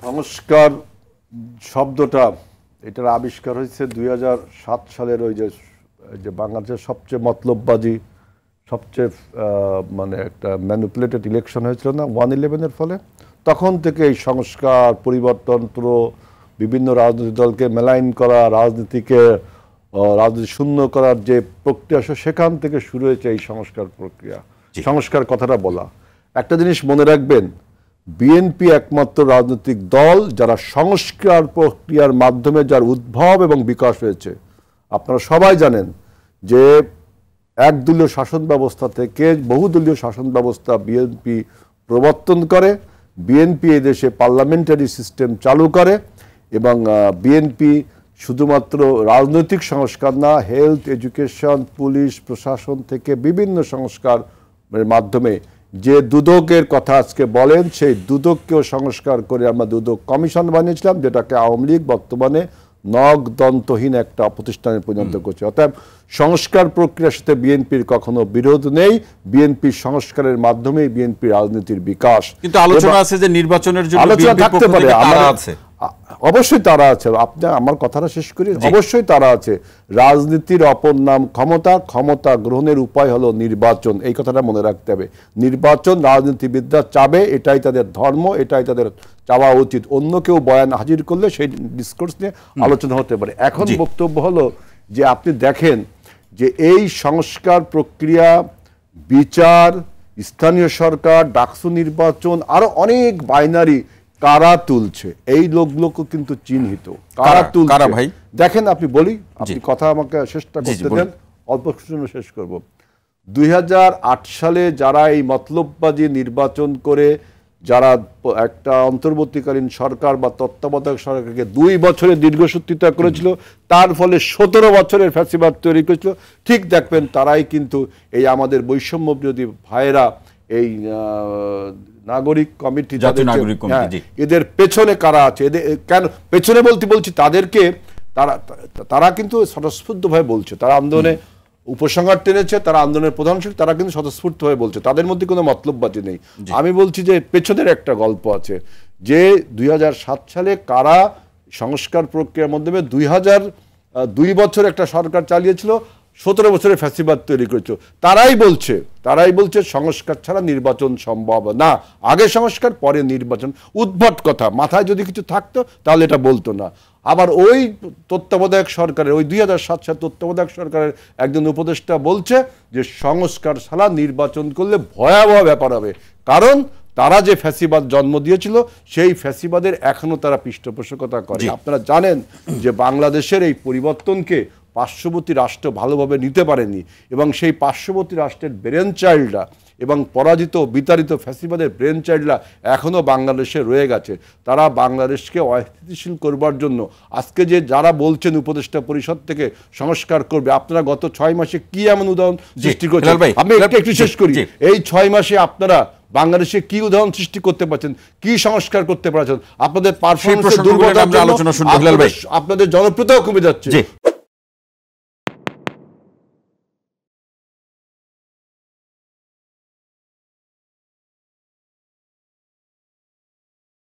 সংস্কার শব্দটা এটার আবিষ্কার হয়েছে 2007 সালের ওই যে বাংলাদেশের সবচেয়ে মতলববাজি সবচেয়ে মানে একটা ম্যানিপুলেটেড ইলেকশন হয়েছিল না 1/11-এর ফলে, তখন থেকে এই সংস্কার পরিবর্তনত্র বিভিন্ন রাজনৈতিক দলকে মেলাইন করা, রাজনীতি শূন্য করার যে প্রক্রিয়া সেখান থেকে শুরু হয়েছে এই সংস্কার প্রক্রিয়া। সংস্কার কথাটা বলা, একটা জিনিস মনে রাখবেন, বিএনপি একমাত্র রাজনৈতিক দল যারা সংস্কার প্রক্রিয়ার মাধ্যমে যার উদ্ভব এবং বিকাশ হয়েছে। আপনারা সবাই জানেন যে একদলীয় শাসন ব্যবস্থা থেকে বহুদলীয় শাসন ব্যবস্থা বিএনপি প্রবর্তন করে, বিএনপি এই দেশে পার্লামেন্টারি সিস্টেম চালু করে এবং বিএনপি শুধুমাত্র রাজনৈতিক সংস্কার না, হেলথ, এডুকেশন, পুলিশ, প্রশাসন থেকে বিভিন্ন সংস্কারের মাধ্যমে যে দুদকের কথা আজকে বলেন সেই দুদককেও সংস্কার করে আমরা দুদক কমিশন বানিয়েছিলাম, যেটাকে আওয়ামী লীগ বর্তমানে নখদন্তহীন একটা প্রতিষ্ঠানে পরিণত করছে। অর্থাৎ সংস্কার প্রক্রিয়ার সাথে বিএনপির কখনো বিরোধ নেই, বিএনপির সংস্কারের মাধ্যমেই বিএনপি রাজনীতির বিকাশ। কিন্তু আলোচনা আছে যে নির্বাচনের জন্য আলোচনা থাকতে পারে, অবশ্যই তারা আছে। আপনি আমার কথাটা শেষ করি, অবশ্যই তারা আছে। রাজনীতির অপর নাম ক্ষমতা, ক্ষমতা গ্রহণের উপায় হলো নির্বাচন, এই কথাটা মনে রাখতে হবে। নির্বাচন রাজনীতিবিদরা চাবে, এটাই তাদের ধর্ম, এটাই তাদের চাওয়া উচিত। অন্য কেউ বয়ান হাজির করলে সেই ডিসকোর্স নিয়ে আলোচনা হতে পারে। এখন বক্তব্য হলো যে আপনি দেখেন যে এই সংস্কার প্রক্রিয়া, বিচার, স্থানীয় সরকার, ডাকসু নির্বাচন, আরো অনেক বাইনারি কারা তুলছে, এই লোকগুলোকে কিন্তু চিহ্নিত কারা তুলছে ভাই দেখেন। আপনি বলি, আপনি কথা আমাকে চেষ্টা করতে দেন, অল্প শুনে শেষ করব। 2008 সালে যারা এই মতলববাজি নির্বাচন করে যারা একটা অন্তর্বর্তীকালীন সরকার বা তত্ত্বাবধায়ক সরকারকে 2 বছরের দীর্ঘসূত্রিতা করেছিল, তার ফলে 17 বছরের ফ্যাসিবাদ তৈরি করেছিল, ঠিক দেখবেন তারাই কিন্তু এই আমাদের বৈষম্য বিরোধী ভাইয়েরা, এই নাগরিক কমিটি, এদের পেছনে কারা আছে, এদের কেন পেছনে বলছি তাদেরকে, তারা কিন্তু স্বতঃস্ফূর্তভাবে বলছে, তারা আন্দোলনে উপসংহার টেনেছে, তারা আন্দোলনের প্রধান শক্তি, তারা কিন্তু স্বতঃস্ফূর্তভাবে বলছে, তাদের মধ্যে কোনো মতলববাজি নেই। আমি বলছি যে পেছনের একটা গল্প আছে, যে 2007 সালে কারা সংস্কার প্রক্রিয়ার মাধ্যমে 2 বছর একটা সরকার চালিয়েছিল, 17 বছরের ফ্যাসিবাদ তৈরি করেছিল, তারাই বলছে সংস্কার ছাড়া নির্বাচন সম্ভব না, আগে সংস্কার পরে নির্বাচন। উদ্ভট কথা, মাথায় যদি কিছু থাকতো তাহলে এটা বলতো না। আবার ওই তত্ত্বাবধায়ক সরকারের, ওই 2007 সাল তত্ত্বাবধায়ক সরকারের একজন উপদেষ্টা বলছে যে সংস্কার ছাড়া নির্বাচন করলে ভয়াবহ ব্যাপার হবে, কারণ তারা যে ফ্যাসিবাদ জন্ম দিয়েছিল সেই ফ্যাসিবাদের এখনো তারা পৃষ্ঠপোষকতা করে। আপনারা জানেন যে বাংলাদেশের এই পরিবর্তনকে পার্শ্ববর্তী রাষ্ট্র ভালোভাবে নিতে পারেনি এবং সেই পার্শ্ববর্তী রাষ্ট্রের ব্রেন চাইল্ডরা এবং পরাজিত বিতাড়িত ফ্যাসিবাদের ব্রেন চাইল্ডরা এখনও বাংলাদেশে রয়ে গেছে। তারা বাংলাদেশকে অস্থিতিশীল করবার জন্য আজকে যে যারা বলছেন উপদেষ্টা পরিষদ থেকে সংস্কার করবে, আপনারা গত 6 মাসে কি এমন উদাহরণ সৃষ্টি করছেন? আমি একটু শেষ করি, এই 6 মাসে আপনারা বাংলাদেশে কি উদাহরণ সৃষ্টি করতে পারছেন, কি সংস্কার করতে পারছেন? আপনাদের পারফরম্যান্সের দুর্বলতার জন্য আপনাদের জনপ্রিয়তাও কমে যাচ্ছে।